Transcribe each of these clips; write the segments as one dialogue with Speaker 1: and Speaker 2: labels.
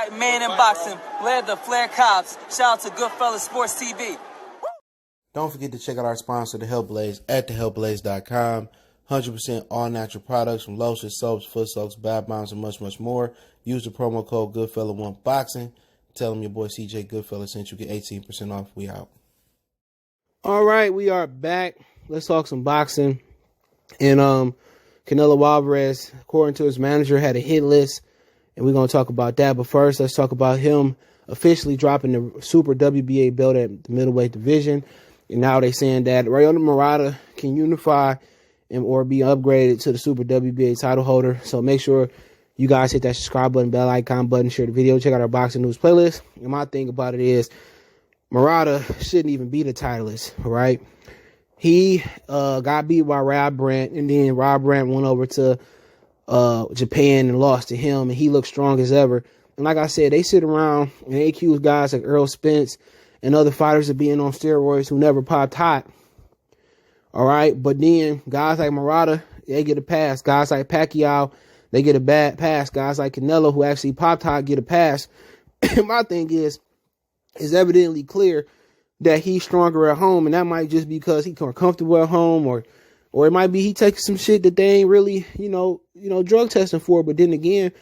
Speaker 1: White man in boxing led the Flair Cops. Shout out to Goodfellas Sports TV.
Speaker 2: Don't forget to check out our sponsor, The Health Blaze, at thehealthblaze.com. 100% all natural products from lotions, soaps, foot soaks, bath bombs, and much, much more. Use the promo code Goodfella1Boxing. Tell them your boy CJ Goodfella sent you. Get 18% off. We out.
Speaker 3: All right, we are back. Let's talk some boxing. And Canelo Alvarez, according to his manager, had a hit list. And we're going to talk about that. But first, let's talk about him officially dropping the Super WBA belt at the middleweight division. And now they're saying that Ryota Murata can unify or be upgraded to the Super WBA title holder. So make sure you guys hit that subscribe button, bell icon button, share the video, check out our boxing news playlist. And my thing about it is Murata shouldn't even be the titleist, right? He got beat by Rob Brandt, and then Rob Brandt went over to Japan and lost to him, and he looked strong as ever. And like I said, they sit around and they accuse guys like Errol Spence and other fighters of being on steroids who never popped hot. All right, but then guys like Murata, they get a pass. Guys like Pacquiao, they get a bad pass. Guys like Canelo, who actually popped hot, get a pass. And my thing is, it's evidently clear that he's stronger at home, and that might just be because he's more comfortable at home, or it might be he takes some shit that they ain't really, drug testing for. But then again,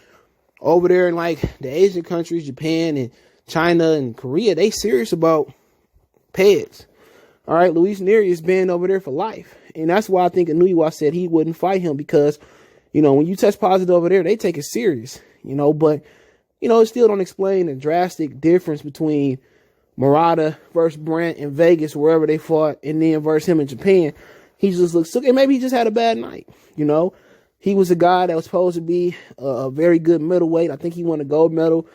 Speaker 3: over there in like the Asian countries, Japan and China and Korea, they serious about peds. All right, Luis Nery is banned over there for life. And that's why I think Inouye said he wouldn't fight him, because, when you test positive over there, they take it serious, but, it still don't explain the drastic difference between Murata versus Brandt in Vegas, wherever they fought, and then versus him in Japan. He just looks sick, and maybe he just had a bad night, He was a guy that was supposed to be a very good middleweight. I think he won a gold medal,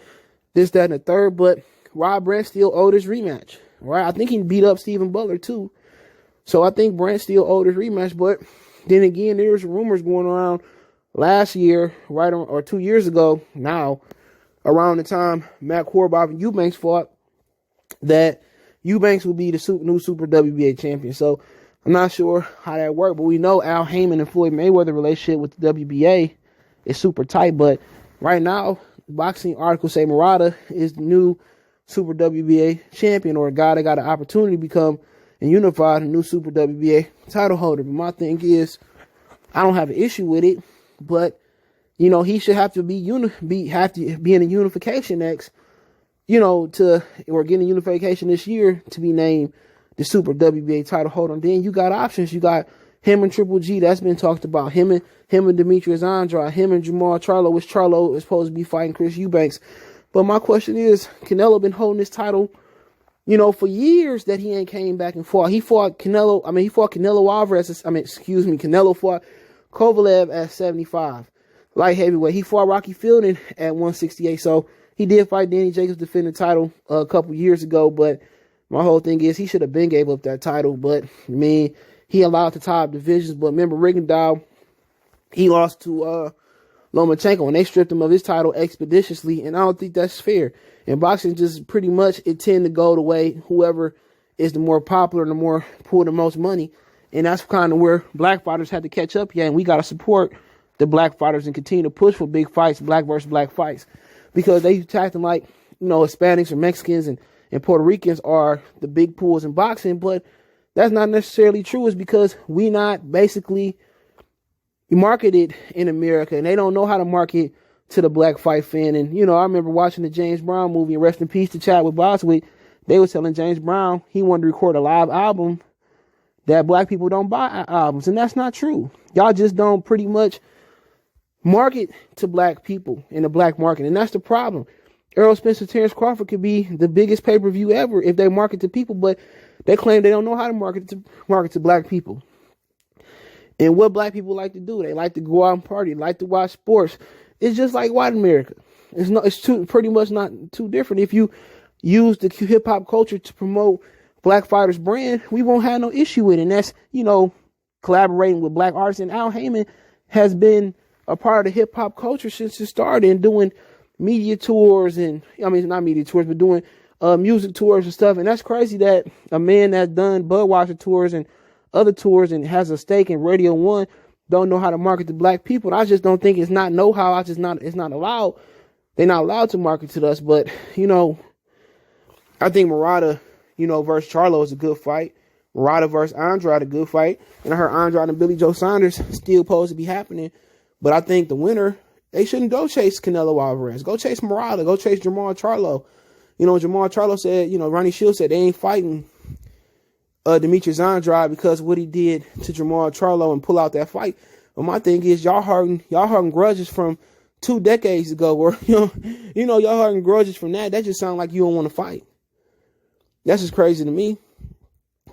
Speaker 3: this, that, and the third, but Rob Brandt still owed his rematch. Right, I think he beat up Stephen Butler too. So I think Brandt still owed his rematch. But then again, there's rumors going around last year, or 2 years ago now, around the time Matt Korobov and Eubanks fought, that Eubanks will be the new Super WBA champion. So I'm not sure how that worked, but we know Al Heyman and Floyd Mayweather relationship with the WBA is super tight. But right now, boxing articles say Murata is the new Super WBA champion, or a guy that got an opportunity to become and unify the new Super WBA title holder. But my thing is, I don't have an issue with it, but he should have to be in a unification next, or getting a unification this year to be named the Super WBA title holder. And then you got options. You got him and Triple G, that's been talked about. Him and Demetrius Andrade, him and Jamal Charlo, which Charlo is supposed to be fighting Chris Eubanks. But my question is, Canelo been holding this title, for years that he ain't came back and fought. He fought Canelo Alvarez. Canelo fought Kovalev at 75, light heavyweight. He fought Rocky Fielding at 168. So he did fight Danny Jacobs, defend the title a couple years ago. But my whole thing is, he should have been gave up that title. But he allowed the top divisions. But remember, Rigondeaux, he lost to Lomachenko, and they stripped him of his title expeditiously, and I don't think that's fair. And boxing just pretty much, it tend to go the way whoever is the more popular and the more pull the most money, and that's kind of where black fighters had to catch up. And we got to support the black fighters and continue to push for big fights, black versus black fights, because they acting like, Hispanics or Mexicans and Puerto Ricans are the big pools in boxing, but that's not necessarily true. It's because we not basically marketed in America, and they don't know how to market to the black fight fan. And I remember watching the James Brown movie, and rest in peace to Chadwick Boswick. They were telling James Brown he wanted to record a live album that black people don't buy albums, and that's not true. Y'all just don't pretty much market to black people in the black market, and that's the problem. Errol Spence and Terrence Crawford could be the biggest pay-per-view ever if they market to people, but they claim they don't know how to market to black people. And what black people like to do, they like to go out and party, like to watch sports. It's just like white America. It's pretty much not too different. If you use the hip hop culture to promote black fighters' brand, we won't have no issue with it. And that's, collaborating with black artists. And Al Heyman has been a part of the hip hop culture since it started, and doing media tours not media tours, but doing music tours and stuff. And that's crazy that a man that's done Budweiser tours and other tours and has a stake in Radio 1 don't know how to market to black people. I just don't think it's not know-how. It's not allowed. They're not allowed to market to us, but, you know, I think Murata, you know, versus Charlo is a good fight. Murata versus Andrade, a good fight. And I heard Andrade and Billy Joe Saunders still supposed to be happening. But I think the winner, they shouldn't go chase Canelo Alvarez. Go chase Murata. Go chase Jamal Charlo. You know, Jamal Charlo said, you know, Ronnie Shields said they ain't fighting Demetrius Andrade because of what he did to Jamal Charlo and pull out that fight. But my thing is, y'all hurting grudges from 2 decades ago, or y'all hurting grudges from that. That just sounds like you don't want to fight. That's just crazy to me.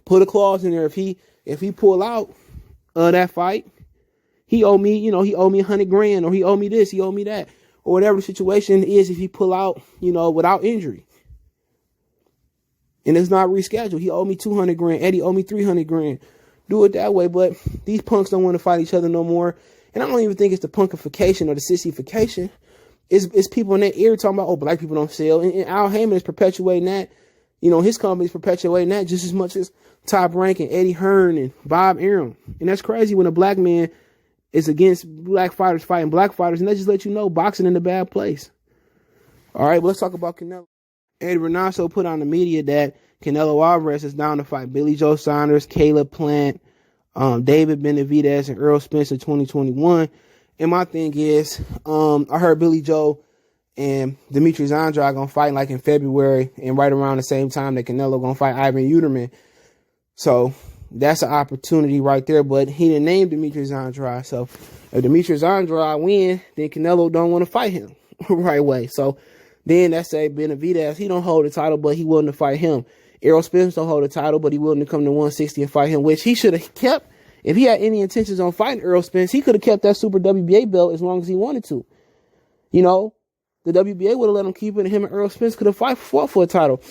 Speaker 3: Put a clause in there if he pull out that fight, he owe me, he owe me $100,000, or he owe me this, he owe me that, or whatever the situation is. If he pull out, without injury, and it's not rescheduled, he owe me $200,000. Eddie owe me $300,000. Do it that way. But these punks don't want to fight each other no more. And I don't even think it's the punkification or the sissification. It's people in that ear talking about, oh, black people don't sell. And Al Heyman is perpetuating that. His company's perpetuating that just as much as Top Rank and Eddie Hearn and Bob Arum. And that's crazy when a black man is against black fighters fighting black fighters. And that just let you know boxing in a bad place. All right, well, let's talk about Canelo. Eddie Reynoso put on the media that Canelo Alvarez is down to fight Billy Joe Saunders, Caleb Plant, David Benavidez, and Errol Spence in 2021. And my thing is, I heard Billy Joe and Demetrius Andrade gonna fight like in February, and right around the same time that Canelo gonna fight Ivan Uterman. So that's an opportunity right there. But he didn't name Demetrius Andrade. So if Demetrius Andrade win, then Canelo don't want to fight him right away. So then that's say Benavidez, he don't hold the title, but he willing to fight him. Errol Spence don't hold the title, but he willing to come to 160 and fight him, which he should have kept. If he had any intentions on fighting Errol Spence, he could have kept that Super WBA belt as long as he wanted to. The WBA would have let him keep it, and him and Errol Spence could have fought for a title.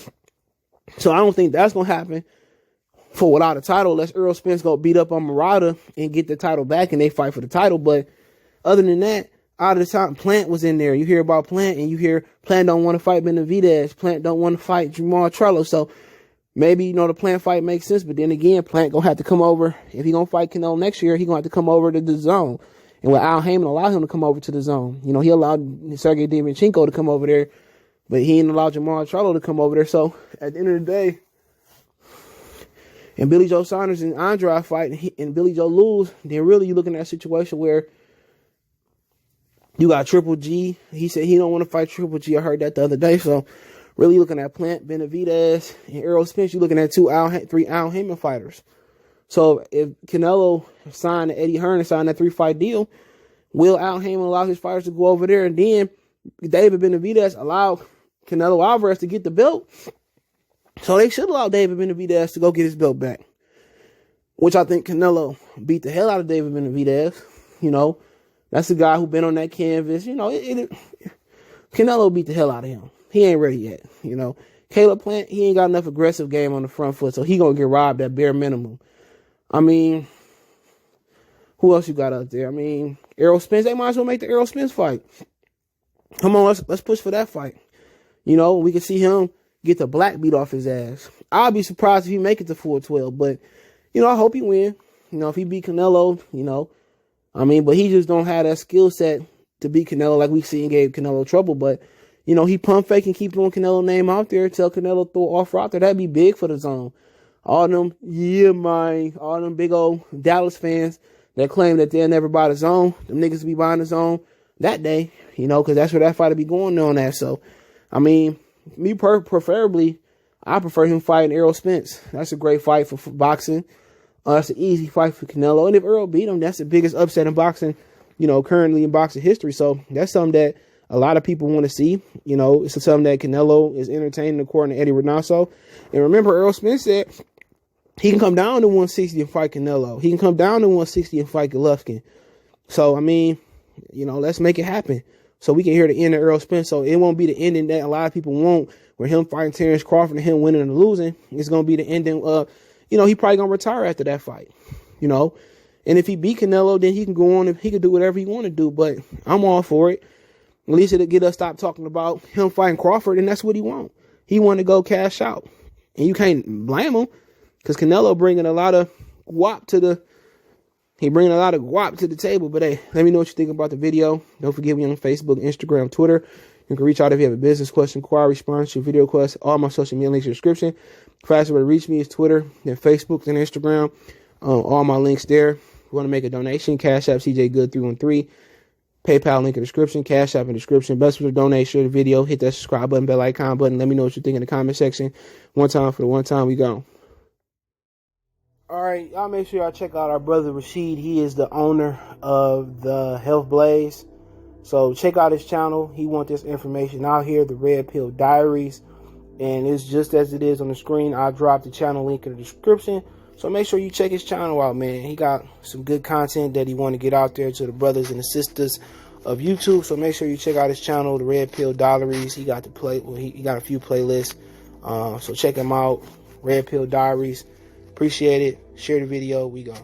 Speaker 3: So I don't think that's going to happen for without a title, unless Errol Spence go beat up on Murata and get the title back and they fight for the title. But other than that, out of the time, Plant was in there. You hear about Plant, and you hear Plant don't want to fight Benavidez. Plant don't want to fight Jamal Charlo. So maybe, the Plant fight makes sense. But then again, Plant going to have to come over. If he going to fight Canelo next year, he going to have to come over to the zone. And with Al Heyman allowed him to come over to the zone. He allowed Sergey Divinchenko to come over there. But he didn't allow Jamal Charlo to come over there. So at the end of the day, and Billy Joe Saunders and Andrade fight, and Billy Joe lose, then really you're looking at a situation where you got Triple G. He said he don't want to fight Triple G. I heard that the other day. So really looking at Plant, Benavidez, and Errol Spence, you're looking at 3 Al Heyman fighters. So if Canelo signed Eddie Hearn and signed that 3-fight deal, will Al Heyman allow his fighters to go over there? And then David Benavidez allowed Canelo Alvarez to get the belt. So they should allow David Benavidez to go get his belt back, which I think Canelo beat the hell out of David Benavidez. That's the guy who been on that canvas. Canelo beat the hell out of him. He ain't ready yet. Caleb Plant, he ain't got enough aggressive game on the front foot, so he gonna get robbed at bare minimum. Who else you got out there? Errol Spence, they might as well make the Errol Spence fight. Come on, let's push for that fight. We can see him get the black beat off his ass. I'll be surprised if he make it to 412, but, I hope he win. If he beat Canelo, but he just don't have that skill set to beat Canelo like we seen gave Canelo trouble. But, he pump fake and keep throwing Canelo name out there, tell Canelo throw offer out there. That'd be big for the zone. All them big old Dallas fans that claim that they'll never buy the zone, them niggas be buying the zone that day, because that's where that fight will be going on at. So, preferably, I prefer him fighting Errol Spence. That's a great fight for boxing. That's an easy fight for Canelo. And if Errol beat him, that's the biggest upset in boxing, currently in boxing history. So that's something that a lot of people want to see. It's something that Canelo is entertaining according to Eddie Reynoso. And remember, Errol Spence said he can come down to 160 and fight Canelo. He can come down to 160 and fight Golovkin. So, let's make it happen. So we can hear the end of Errol Spence. So it won't be the ending that a lot of people want, where him fighting Terrence Crawford and him winning and losing. It's going to be the ending of, he probably going to retire after that fight, And if he beat Canelo, then he can go on and he can do whatever he want to do. But I'm all for it. At least it'll get us stop talking about him fighting Crawford, and that's what he want. He want to go cash out. And you can't blame him, because Canelo bringing a lot of guap to the table. But hey, let me know what you think about the video. Don't forget me on Facebook, Instagram, Twitter. You can reach out if you have a business question, inquiry, sponsorship, video request. All my social media links in the description. Fastest way to reach me is Twitter, then Facebook, then Instagram. All my links there. If you want to make a donation, Cash App CJ Good 313. PayPal link in the description, Cash App in the description. Best way to donate, share the video, hit that subscribe button, bell icon button. Let me know what you think in the comment section. One time for the one time, we go. All right, y'all make sure y'all check out our brother Rashid. He is the owner of the Health Blaze. So check out his channel. He wants this information out here, the Red Pill Diaries. And it's just as it is on the screen. I'll drop the channel link in the description. So make sure you check his channel out, man. He got some good content that he want to get out there to the brothers and the sisters of YouTube. So make sure you check out his channel, the Red Pill Diaries. He got he got a few playlists. So check him out. Red Pill Diaries. Appreciate it. Share the video. We go.